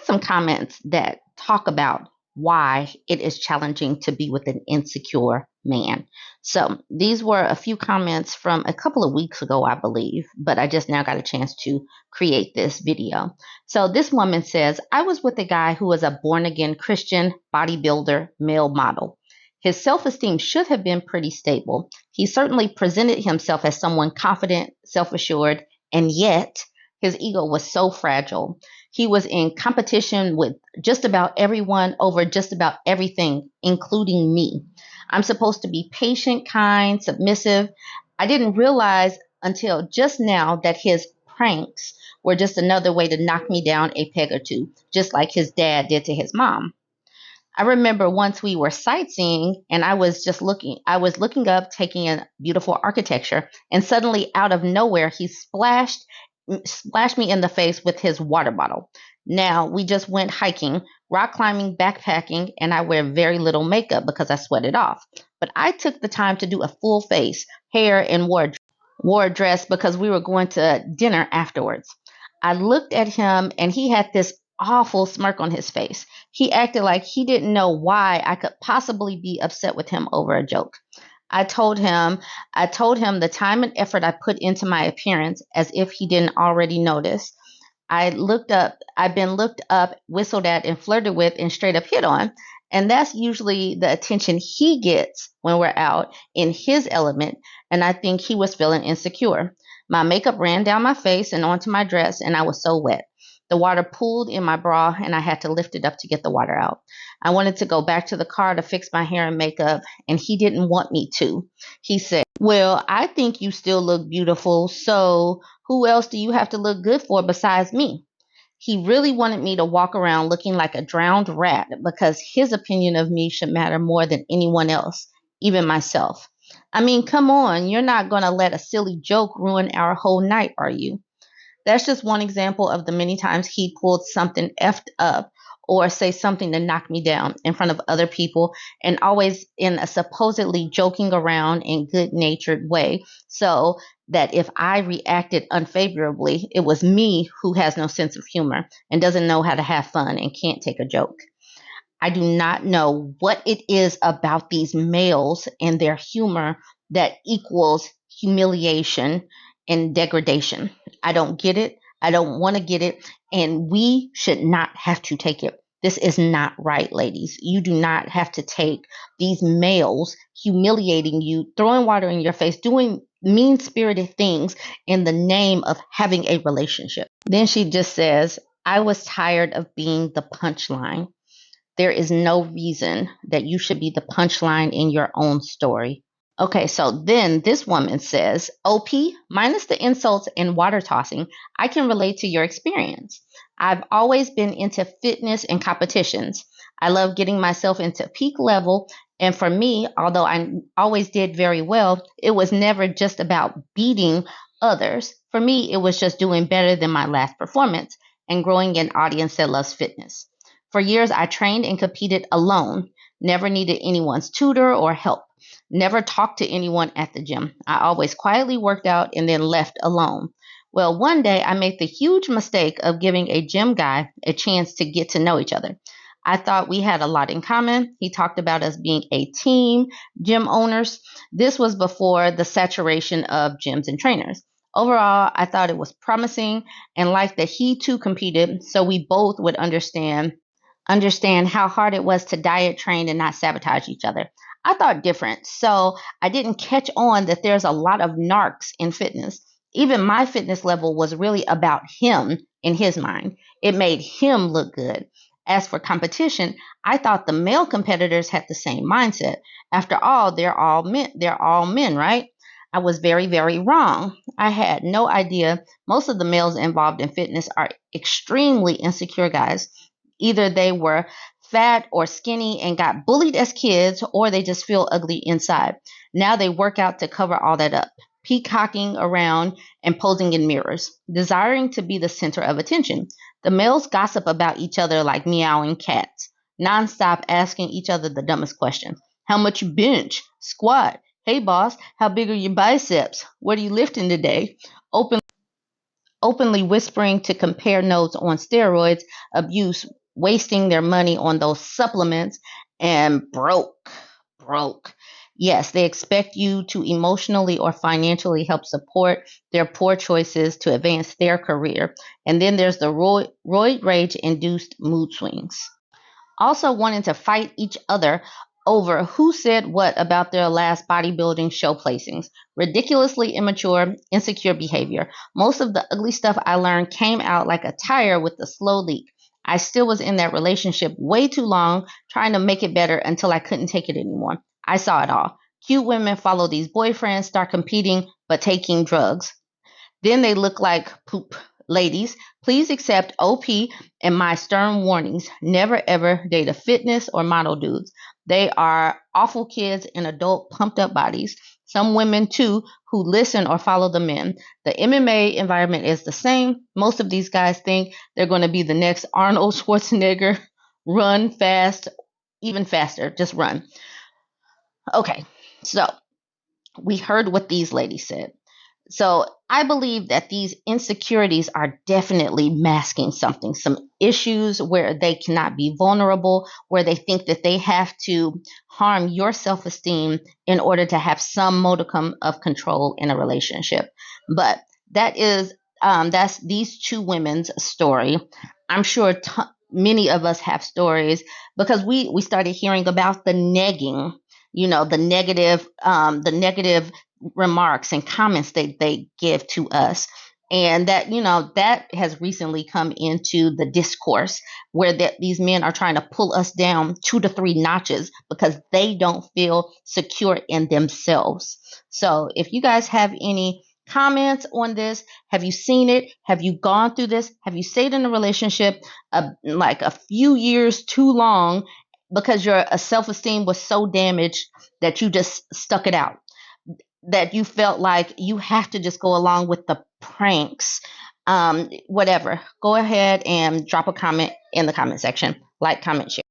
some comments that talk about why it is challenging to be with an insecure man. So these were a few comments from a couple of weeks ago, I believe, but I just now got a chance to create this video. So this woman says, I was with a guy who was a born again Christian bodybuilder male model. His self esteem should have been pretty stable. He certainly presented himself as someone confident, self assured, and yet his ego was so fragile. He was in competition with just about everyone over just about everything, including me. I'm supposed to be patient, kind, submissive. I didn't realize until just now that his pranks were just another way to knock me down a peg or two, just like his dad did to his mom. I remember once we were sightseeing and I was looking up, taking in beautiful architecture, and suddenly out of nowhere, he splashed me in the face with his water bottle. Now, we just went hiking, rock climbing, backpacking, and I wear very little makeup because I sweat it off. But I took the time to do a full face, hair, and wore a dress because we were going to dinner afterwards. I looked at him and he had this awful smirk on his face. He acted like he didn't know why I could possibly be upset with him over a joke. I told him the time and effort I put into my appearance as if he didn't already notice. I've been looked up, whistled at, and flirted with and straight up hit on. And that's usually the attention he gets when we're out in his element. And I think he was feeling insecure. My makeup ran down my face and onto my dress, and I was so wet. The water pooled in my bra, and I had to lift it up to get the water out. I wanted to go back to the car to fix my hair and makeup, and he didn't want me to. He said, well, I think you still look beautiful, so who else do you have to look good for besides me? He really wanted me to walk around looking like a drowned rat because his opinion of me should matter more than anyone else, even myself. I mean, come on, you're not going to let a silly joke ruin our whole night, are you? That's just one example of the many times he pulled something effed up or say something to knock me down in front of other people, and always in a supposedly joking around and good natured way, so that if I reacted unfavorably, it was me who has no sense of humor and doesn't know how to have fun and can't take a joke. I do not know what it is about these males and their humor that equals humiliation and degradation. I don't get it. I don't want to get it. And we should not have to take it. This is not right, ladies. You do not have to take these males humiliating you, throwing water in your face, doing mean spirited things in the name of having a relationship. Then she just says, I was tired of being the punchline. There is no reason that you should be the punchline in your own story. Okay, so then this woman says, OP, minus the insults and water tossing, I can relate to your experience. I've always been into fitness and competitions. I love getting myself into peak level. And for me, although I always did very well, it was never just about beating others. For me, it was just doing better than my last performance and growing an audience that loves fitness. For years, I trained and competed alone, never needed anyone's tutor or help, never talked to anyone at the gym. I always quietly worked out and then left alone. Well, one day I made the huge mistake of giving a gym guy a chance to get to know each other. I thought we had a lot in common. He talked about us being a team, gym owners. This was before the saturation of gyms and trainers. Overall, I thought it was promising and liked that he too competed so we both would understand how hard it was to diet, train, and not sabotage each other. I thought different, so I didn't catch on that there's a lot of narcs in fitness. Even my fitness level was really about him in his mind. It made him look good. As for competition, I thought the male competitors had the same mindset. After all, they're all men. They're all men, right? I was very, very wrong. I had no idea most of the males involved in fitness are extremely insecure guys. Either they were fat or skinny and got bullied as kids, or they just feel ugly inside. Now they work out to cover all that up, peacocking around and posing in mirrors, desiring to be the center of attention. The males gossip about each other like meowing cats, nonstop asking each other the dumbest questions. How much you bench? Squat? Hey boss, how big are your biceps? What are you lifting today? Open openly whispering to compare notes on steroids, abuse, wasting their money on those supplements, and broke. Yes, they expect you to emotionally or financially help support their poor choices to advance their career. And then there's the roid rage induced mood swings. Also wanting to fight each other over who said what about their last bodybuilding show placings. Ridiculously immature, insecure behavior. Most of the ugly stuff I learned came out like a tire with a slow leak. I still was in that relationship way too long, trying to make it better until I couldn't take it anymore. I saw it all. Cute women follow these boyfriends, start competing, but taking drugs. Then they look like poop. Ladies, please accept OP and my stern warnings. Never ever date a fitness or model dudes. They are awful kids in adult pumped up bodies. Some women too who listen or follow the men. The MMA environment is the same. Most of these guys think they're going to be the next Arnold Schwarzenegger. Run fast, even faster. Just run. Okay, so we heard what these ladies said. So I believe that these insecurities are definitely masking something, some issues where they cannot be vulnerable, where they think that they have to harm your self esteem in order to have some modicum of control in a relationship. But that's these two women's story. I'm sure many of us have stories because we started hearing about the negging, the negative remarks and comments they give to us, and that has recently come into the discourse where these men are trying to pull us down 2 to 3 notches because they don't feel secure in themselves. So if you guys have any comments on this, have you seen it, have you gone through this, have you stayed in a relationship like a few years too long because your self-esteem was so damaged that you just stuck it out, that you felt like you have to just go along with the pranks, whatever, go ahead and drop a comment in the comment section. Like, comment, share.